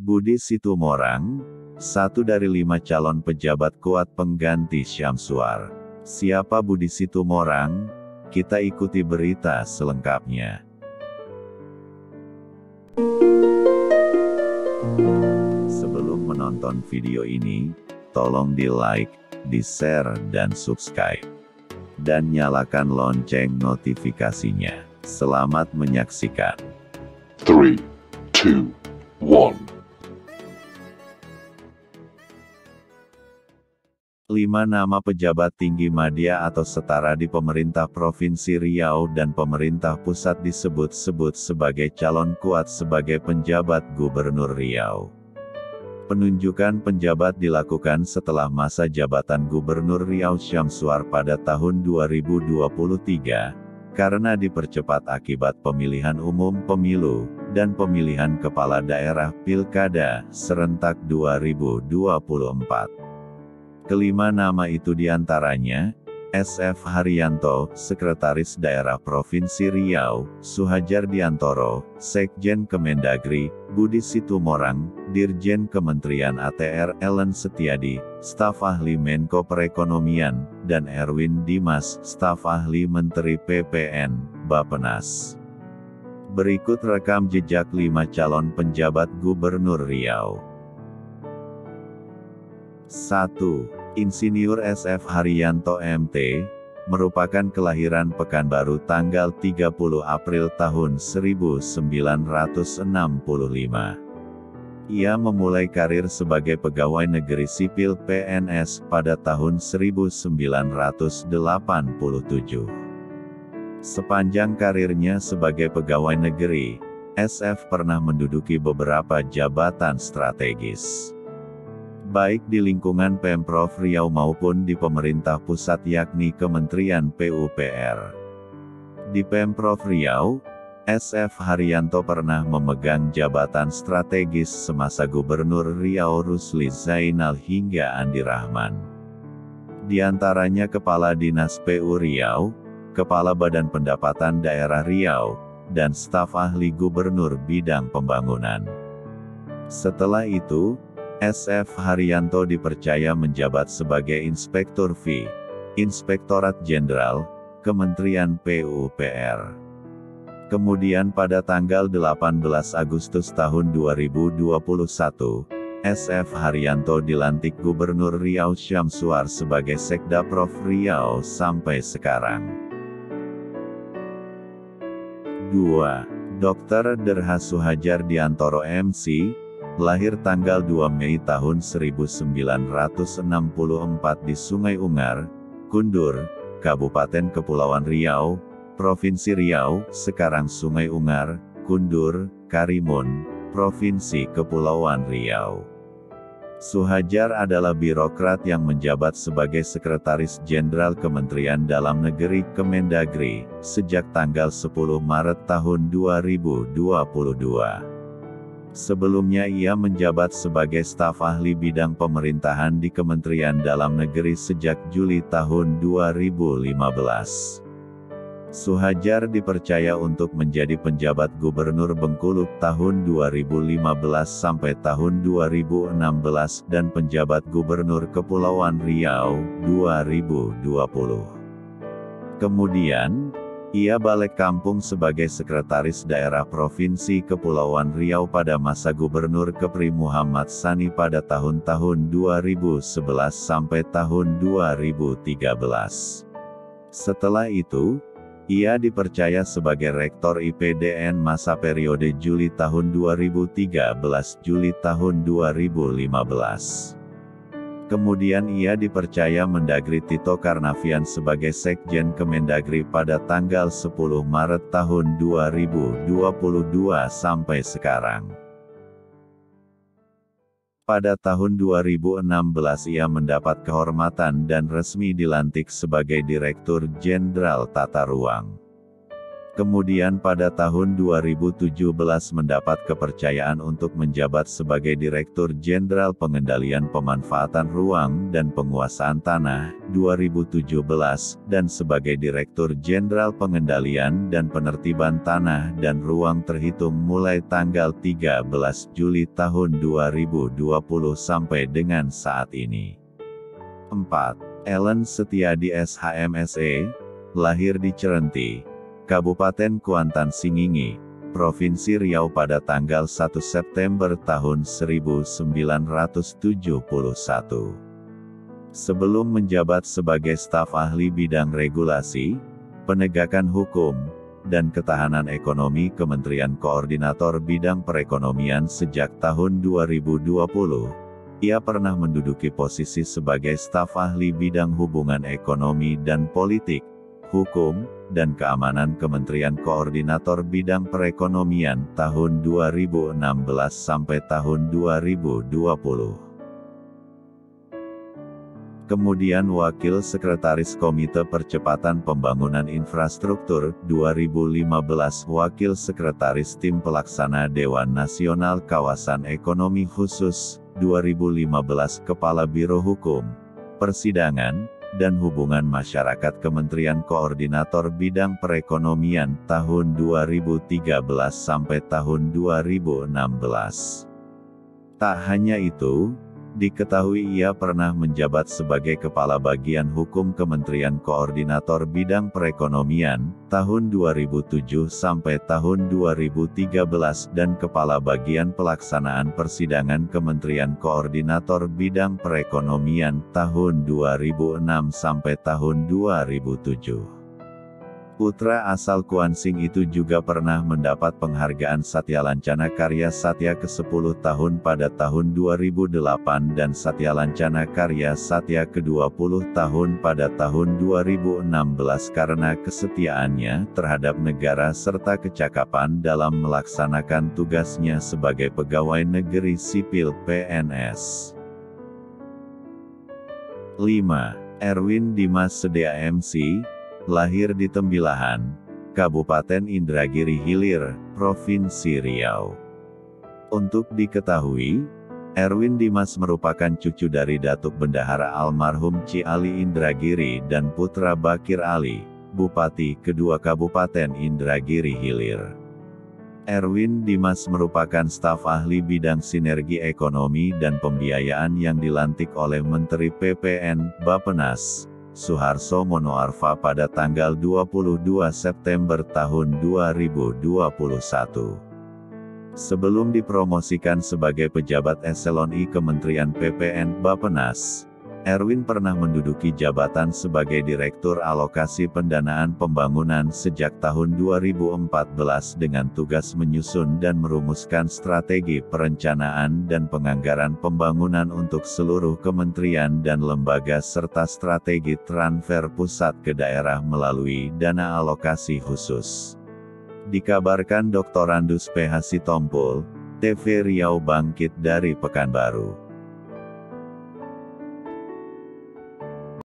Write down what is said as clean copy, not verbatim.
Budi Situmorang, satu dari 5 calon pejabat kuat pengganti Syamsuar. Siapa Budi Situmorang? Kita ikuti berita selengkapnya. Sebelum menonton video ini, tolong di-like, di-share, dan subscribe. Dan nyalakan lonceng notifikasinya. Selamat menyaksikan. 3, 2, 1. 5 nama pejabat tinggi media atau setara di pemerintah Provinsi Riau dan pemerintah pusat disebut-sebut sebagai calon kuat sebagai penjabat Gubernur Riau. Penunjukan penjabat dilakukan setelah masa jabatan Gubernur Riau Syamsuar pada tahun 2023, karena dipercepat akibat pemilihan umum pemilu, dan pemilihan kepala daerah Pilkada serentak 2024. Kelima nama itu diantaranya, SF Haryanto, Sekretaris Daerah Provinsi Riau, Suhajar Diantoro, Sekjen Kemendagri, Budi Situmorang, Dirjen Kementerian ATR Ellen Setiadi, Staf Ahli Menko Perekonomian, dan Erwin Dimas, Staf Ahli Menteri PPN, Bappenas. Berikut rekam jejak 5 calon penjabat Gubernur Riau. 1. Insinyur SF Haryanto MT, merupakan kelahiran Pekanbaru tanggal 30 April tahun 1965. Ia memulai karir sebagai pegawai negeri sipil PNS pada tahun 1987. Sepanjang karirnya sebagai pegawai negeri, SF pernah menduduki beberapa jabatan strategis, baik di lingkungan Pemprov Riau maupun di pemerintah pusat yakni Kementerian PUPR. Di Pemprov Riau, SF Haryanto pernah memegang jabatan strategis semasa Gubernur Riau Rusli Zainal hingga Andi Rahman. Di antaranya Kepala Dinas PU Riau, Kepala Badan Pendapatan Daerah Riau, dan staf ahli Gubernur bidang pembangunan. Setelah itu, SF Haryanto dipercaya menjabat sebagai Inspektur V, Inspektorat Jenderal, Kementerian PUPR. Kemudian pada tanggal 18 Agustus tahun 2021, SF Haryanto dilantik Gubernur Riau Syamsuar sebagai Sekda Prof Riau sampai sekarang. 2. Dr. Derha Suhajar Diantoro MC, lahir tanggal 2 Mei tahun 1964 di Sungai Ungar, Kundur, Kabupaten Kepulauan Riau, Provinsi Riau, sekarang Sungai Ungar, Kundur, Karimun, Provinsi Kepulauan Riau. Suhajar adalah birokrat yang menjabat sebagai Sekretaris Jenderal Kementerian Dalam Negeri Kemendagri, sejak tanggal 10 Maret tahun 2022. Sebelumnya ia menjabat sebagai staf ahli bidang pemerintahan di Kementerian Dalam Negeri sejak Juli tahun 2015. Suhajar dipercaya untuk menjadi penjabat Gubernur Bengkulu tahun 2015 sampai tahun 2016 dan penjabat Gubernur Kepulauan Riau 2020. Kemudian, ia balik kampung sebagai Sekretaris Daerah Provinsi Kepulauan Riau pada masa Gubernur Kepri Muhammad Sani pada tahun-tahun 2011 sampai tahun 2013. Setelah itu, ia dipercaya sebagai Rektor IPDN masa periode Juli tahun 2013-Juli tahun 2015. Kemudian ia dipercaya Mendagri Tito Karnavian sebagai Sekjen Kemendagri pada tanggal 10 Maret tahun 2022 sampai sekarang. Pada tahun 2016 ia mendapat kehormatan dan resmi dilantik sebagai Direktur Jenderal Tata Ruang. Kemudian pada tahun 2017 mendapat kepercayaan untuk menjabat sebagai Direktur Jenderal Pengendalian Pemanfaatan Ruang dan Penguasaan Tanah, 2017, dan sebagai Direktur Jenderal Pengendalian dan Penertiban Tanah dan Ruang terhitung mulai tanggal 13 Juli tahun 2020 sampai dengan saat ini. 4. Ellen Setiadi SHMSE, lahir di Cerenti, Kabupaten Kuantan Singingi, Provinsi Riau pada tanggal 1 September tahun 1971. Sebelum menjabat sebagai staf ahli bidang regulasi, penegakan hukum, dan ketahanan ekonomi Kementerian Koordinator Bidang Perekonomian sejak tahun 2020, ia pernah menduduki posisi sebagai staf ahli bidang hubungan ekonomi dan politik, hukum, dan keamanan Kementerian Koordinator Bidang Perekonomian tahun 2016 sampai tahun 2020. Kemudian Wakil Sekretaris Komite Percepatan Pembangunan Infrastruktur, 2015 Wakil Sekretaris Tim Pelaksana Dewan Nasional Kawasan Ekonomi Khusus, 2015 Kepala Biro Hukum, Persidangan, dan Hubungan Masyarakat Kementerian Koordinator Bidang Perekonomian tahun 2013 sampai tahun 2016. Tak hanya itu, diketahui ia pernah menjabat sebagai Kepala Bagian Hukum Kementerian Koordinator Bidang Perekonomian tahun 2007 sampai tahun 2013 dan Kepala Bagian Pelaksanaan Persidangan Kementerian Koordinator Bidang Perekonomian tahun 2006 sampai tahun 2007. Putra asal Kuansing itu juga pernah mendapat penghargaan Satya Lancana Karya Satya ke-10 tahun pada tahun 2008 dan Satya Lancana Karya Satya ke-20 tahun pada tahun 2016 karena kesetiaannya terhadap negara serta kecakapan dalam melaksanakan tugasnya sebagai pegawai negeri sipil PNS. 5. Erwin Dimas Sedea MC, lahir di Tembilahan, Kabupaten Indragiri Hilir, Provinsi Riau. Untuk diketahui, Erwin Dimas merupakan cucu dari Datuk Bendahara almarhum Ci Ali Indragiri dan putra Bakir Ali, Bupati kedua Kabupaten Indragiri Hilir. Erwin Dimas merupakan staf ahli bidang sinergi ekonomi dan pembiayaan yang dilantik oleh Menteri PPN, Bappenas, Suharso Monoarfa pada tanggal 22 September tahun 2021. Sebelum dipromosikan sebagai pejabat eselon I Kementerian PPN Bappenas, Erwin pernah menduduki jabatan sebagai Direktur Alokasi Pendanaan Pembangunan sejak tahun 2014 dengan tugas menyusun dan merumuskan strategi perencanaan dan penganggaran pembangunan untuk seluruh kementerian dan lembaga serta strategi transfer pusat ke daerah melalui dana alokasi khusus. Dikabarkan Dr. Andus PH Sitompul, TV Riau bangkit dari Pekanbaru.